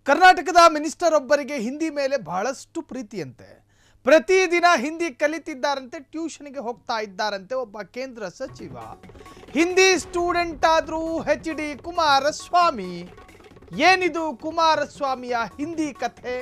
ಕರ್ನಾಟಕದ ಮಿನಿಸ್ಟರ್ ಒಬ್ಬರಿಗೆ ಹಿಂದಿ ಮೇಲೆ ಬಹಳಷ್ಟು ಪ್ರೀತಿಯಂತೆ. ಪ್ರತಿದಿನ ಹಿಂದಿ ಕಲಿತಿದ್ದಾರಂತೆ, ಟ್ಯೂಷನ್ಗೆ ಹೋಗ್ತಾ ಇದ್ದಾರಂತೆ ಒಬ್ಬ ಕೇಂದ್ರ ಸಚಿವ. ಹಿಂದಿ ಸ್ಟೂಡೆಂಟ್ ಆದರೂ HD ಕುಮಾರಸ್ವಾಮಿ. ಏನಿದು ಕುಮಾರಸ್ವಾಮಿಯ ಹಿಂದಿ ಕಥೆ?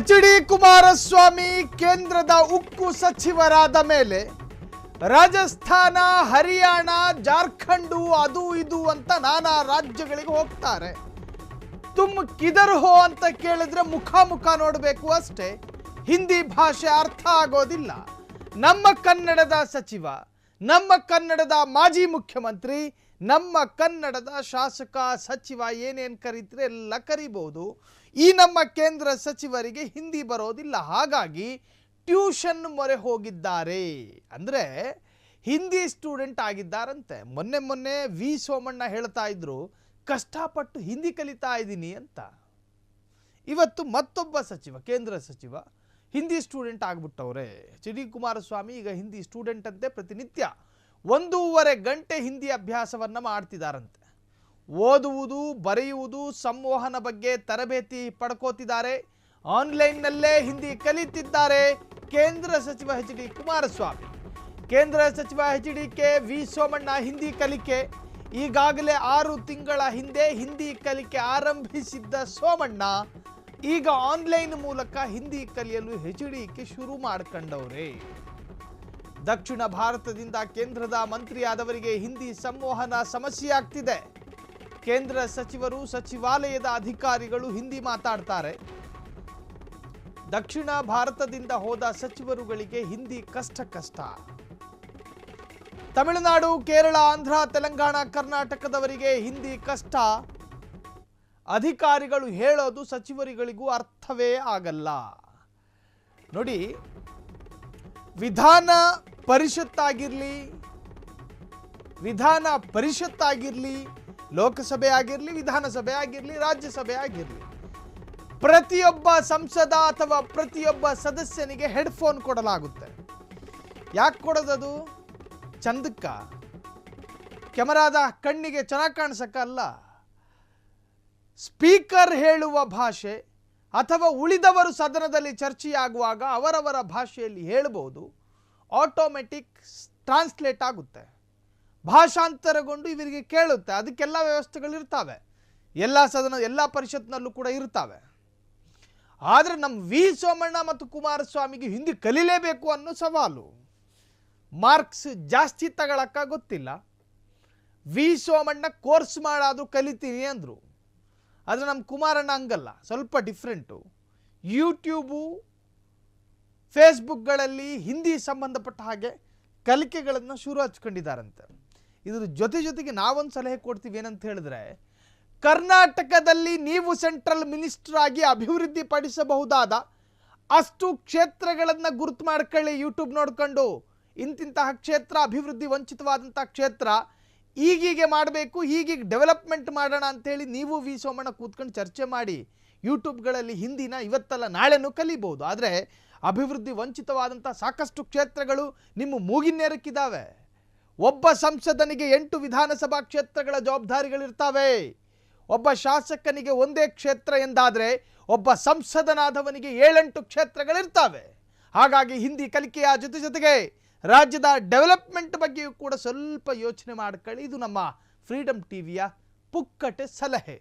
HD ಕುಮಾರಸ್ವಾಮಿ ಕೇಂದ್ರದ ಉಕ್ಕು ಸಚಿವರಾದ ಮೇಲೆ ರಾಜಸ್ಥಾನ, ಹರಿಯಾಣ, ಜಾರ್ಖಂಡ್ ಅದು ಇದು ಅಂತ ನಾನಾ ರಾಜ್ಯಗಳಿಗೆ ಹೋಗ್ತಾರೆ. ತುಮ್ ಕಿಧರ್ ಹೋ ಅಂತ ಕೇಳಿದ್ರೆ ಮುಖ ನೋಡಬೇಕು ಅಷ್ಟೇ, ಹಿಂದಿ ಭಾಷೆ ಅರ್ಥ ಆಗೋದಿಲ್ಲ. ನಮ್ಮ ಕನ್ನಡದ ಸಚಿವ, ನಮ್ಮ ಕನ್ನಡದ ಮಾಜಿ ಮುಖ್ಯಮಂತ್ರಿ, ನಮ್ಮ ಕನ್ನಡದ ಶಾಸಕ, ಸಚಿವ ಏನೇನು ಕರೀತಾರೆ ಎಲ್ಲ ಕರಿಬಹುದು. ಈ ನಮ್ಮ ಕೇಂದ್ರ ಸಚಿವರಿಗೆ ಹಿಂದಿ ಬರೋದಿಲ್ಲ, ಹಾಗಾಗಿ ಟ್ಯೂಷನ್ ಮೊರೆ ಹೋಗಿದ್ದಾರೆ. ಅಂದರೆ ಹಿಂದಿ ಸ್ಟೂಡೆಂಟ್ ಆಗಿದ್ದಾರಂತೆ. ಮೊನ್ನೆ ವಿ ಸೋಮಣ್ಣ ಹೇಳ್ತಾ ಇದ್ರು ಕಷ್ಟಪಟ್ಟು ಹಿಂದಿ ಕಲಿತಾ ಇದ್ದೀನಿ ಅಂತ. ಇವತ್ತು ಮತ್ತೊಬ್ಬ ಸಚಿವ, ಕೇಂದ್ರ ಸಚಿವ ಹಿಂದಿ ಸ್ಟೂಡೆಂಟ್ ಆಗ್ಬಿಟ್ಟವ್ರೆ. HD ಕುಮಾರಸ್ವಾಮಿ ಈಗ ಹಿಂದಿ ಸ್ಟೂಡೆಂಟ್ ಅಂತೆ. ಪ್ರತಿನಿತ್ಯ 1.5 ಗಂಟೆ ಹಿಂದಿ ಅಭ್ಯಾಸವನ್ನು ಮಾಡ್ತಿದ್ದಾರಂತೆ. ಓದುವುದು, ಬರೆಯುವುದು, ಸಂವಹನ ಬಗ್ಗೆ ತರಬೇತಿ ಪಡ್ಕೋತಿದ್ದಾರೆ. ಆನ್ಲೈನ್ನಲ್ಲೇ ಹಿಂದಿ ಕಲಿತಿದ್ದಾರೆ ಕೇಂದ್ರ ಸಚಿವ HD ಕುಮಾರಸ್ವಾಮಿ. ಕೇಂದ್ರ ಸಚಿವ HDK ವಿ ಸೋಮಣ್ಣ ಹಿಂದಿ ಕಲಿಕೆ ಈಗಾಗಲೇ 6 ತಿಂಗಳ ಹಿಂದೆ ಹಿಂದಿ ಕಲಿಕೆ ಆರಂಭಿಸಿದ್ದ ಸೋಮಣ್ಣ ಈಗ ಆನ್ಲೈನ್ ಮೂಲಕ ಹಿಂದಿ ಕಲಿಯಲು HDK ಶುರು ಮಾಡ್ಕೊಂಡವ್ರೆ. ದಕ್ಷಿಣ ಭಾರತದಿಂದ ಕೇಂದ್ರದ ಮಂತ್ರಿಯಾದವರಿಗೆ ಹಿಂದಿ ಸಂವಹನ ಸಮಸ್ಯೆ ಆಗ್ತಿದೆ. ಕೇಂದ್ರ ಸಚಿವರು, ಸಚಿವಾಲಯದ ಅಧಿಕಾರಿಗಳು ಹಿಂದಿ ಮಾತಾಡ್ತಾರೆ. ದಕ್ಷಿಣ ಭಾರತದಿಂದ ಹೋದ ಸಚಿವರುಗಳಿಗೆ ಹಿಂದಿ ಕಷ್ಟ. ತಮಿಳುನಾಡು, ಕೇರಳ, ಆಂಧ್ರ, ತೆಲಂಗಾಣ, ಕರ್ನಾಟಕದವರಿಗೆ ಹಿಂದಿ ಕಷ್ಟ. ಅಧಿಕಾರಿಗಳು ಹೇಳೋದು ಸಚಿವರುಗಳಿಗೂ ಅರ್ಥವೇ ಆಗಲ್ಲ. ನೋಡಿ, ವಿಧಾನ ಪರಿಷತ್ ಆಗಿರಲಿ, ಲೋಕಸಭೆ ಆಗಿರಲಿ, ವಿಧಾನಸಭೆ ಆಗಿರಲಿ, ರಾಜ್ಯಸಭೆ ಆಗಿರಲಿ, ಪ್ರತಿಯೊಬ್ಬ ಸಂಸದ ಅಥವಾ ಪ್ರತಿಯೊಬ್ಬ ಸದಸ್ಯನಿಗೆ ಹೆಡ್ಫೋನ್ ಕೊಡಲಾಗುತ್ತೆ. ಯಾಕೆ ಕೊಡೋದದು? ಚಂದಕ್ಕ, ಕ್ಯಾಮರಾದ ಕಣ್ಣಿಗೆ ಚೆನ್ನಾಗಿ ಕಾಣಿಸಕ್ಕಲ್ಲ. ಸ್ಪೀಕರ್ ಹೇಳುವ ಭಾಷೆ ಅಥವಾ ಉಳಿದವರು ಸದನದಲ್ಲಿ ಚರ್ಚೆಯಾಗುವಾಗ ಅವರವರ ಭಾಷೆಯಲ್ಲಿ ಹೇಳಬಹುದು. ಆಟೋಮೆಟಿಕ್ ಟ್ರಾನ್ಸ್ಲೇಟ್ ಆಗುತ್ತೆ, ಭಾಷಾಂತರಗೊಂಡು ಇವರಿಗೆ ಕೇಳುತ್ತೆ. ಅದಕ್ಕೆಲ್ಲ ವ್ಯವಸ್ಥೆಗಳಿರ್ತವೆ, ಎಲ್ಲ ಪರಿಷತ್ನಲ್ಲೂ ಕೂಡ ಇರ್ತವೆ. ಆದರೆ ನಮ್ಮ ವಿ ಸೋಮಣ್ಣ ಮತ್ತು ಕುಮಾರಸ್ವಾಮಿಗೆ ಹಿಂದಿ ಕಲಿಲೇಬೇಕು ಅನ್ನೋ ಸವಾಲು. ಮಾರ್ಕ್ಸ್ ಜಾಸ್ತಿ ತಗೊಳಕ್ಕ ಗೊತ್ತಿಲ್ಲ. ವಿ ಸೋಮಣ್ಣ ಕೋರ್ಸ್ ಮಾಡಾದರೂ ಕಲಿತೀನಿ ಅಂದರು. ಆದರೆ ನಮ್ಮ ಕುಮಾರಣ್ಣ ಹಂಗಲ್ಲ, ಸ್ವಲ್ಪ ಡಿಫ್ರೆಂಟು. ಯೂಟ್ಯೂಬು, ಫೇಸ್ಬುಕ್ಗಳಲ್ಲಿ ಹಿಂದಿ ಸಂಬಂಧಪಟ್ಟ ಹಾಗೆ ಕಲಿಕೆಗಳನ್ನು ಶುರು ಹಚ್ಕೊಂಡಿದ್ದಾರಂತೆ. ಇದ್ರ ಜೊತೆಗೆ ನಾವೊಂದು ಸಲಹೆ ಕೊಡ್ತೀವಿ. ಏನಂತ ಹೇಳಿದ್ರೆ, ಕರ್ನಾಟಕದಲ್ಲಿ ನೀವು ಸೆಂಟ್ರಲ್ ಮಿನಿಸ್ಟರ್ ಆಗಿ ಅಭಿವೃದ್ಧಿ ಪಡಿಸಬಹುದಾದ ಅಷ್ಟು ಕ್ಷೇತ್ರಗಳನ್ನು ಗುರುತು ಮಾಡ್ಕೊಳ್ಳಿ. ಯೂಟ್ಯೂಬ್ ನೋಡ್ಕೊಂಡು ಇಂತಿಂತಹ ಕ್ಷೇತ್ರ ಅಭಿವೃದ್ಧಿ ವಂಚಿತವಾದಂಥ ಕ್ಷೇತ್ರ, ಈಗೀಗೆ ಮಾಡಬೇಕು, ಹೀಗೀಗೆ ಡೆವಲಪ್ಮೆಂಟ್ ಮಾಡೋಣ ಅಂಥೇಳಿ ನೀವು ವಿ ಸೋಮಣ್ಣ ಕೂತ್ಕೊಂಡು ಚರ್ಚೆ ಮಾಡಿ. ಯೂಟ್ಯೂಬ್ಗಳಲ್ಲಿ ಹಿಂದಿನ ಇವತ್ತಲ್ಲ ನಾಳೆನೂ ಕಲಿಬಹುದು. ಆದರೆ ಅಭಿವೃದ್ಧಿ ವಂಚಿತವಾದಂಥ ಸಾಕಷ್ಟು ಕ್ಷೇತ್ರಗಳು ನಿಮ್ಮ ಮೂಗಿನೇರಕ್ಕಿದ್ದಾವೆ. ಒಬ್ಬ ಸಂಸದನಿಗೆ 8 ವಿಧಾನಸಭಾ ಕ್ಷೇತ್ರಗಳ ಜವಾಬ್ದಾರಿಗಳಿರ್ತವೆ. ಒಬ್ಬ ಶಾಸಕನಿಗೆ ಒಂದೇ ಕ್ಷೇತ್ರ ಎಂದಾದರೆ ಒಬ್ಬ ಸಂಸದನಾದವನಿಗೆ 7-8 ಕ್ಷೇತ್ರಗಳಿರ್ತವೆ. ಹಾಗಾಗಿ ಹಿಂದಿ ಕಲಿಕೆಯ ಜೊತೆಗೆ ರಾಜ್ಯದ ಡೆವಲಪ್ಮೆಂಟ್ ಬಗ್ಗೆಯೂ ಕೂಡ ಸ್ವಲ್ಪ ಯೋಚನೆ ಮಾಡ್ಕೊಳ್ಳಿ. ಇದು ನಮ್ಮ ಫ್ರೀಡಮ್ ಟಿವಿಯ ಪುಕ್ಕಟೆ ಸಲಹೆ.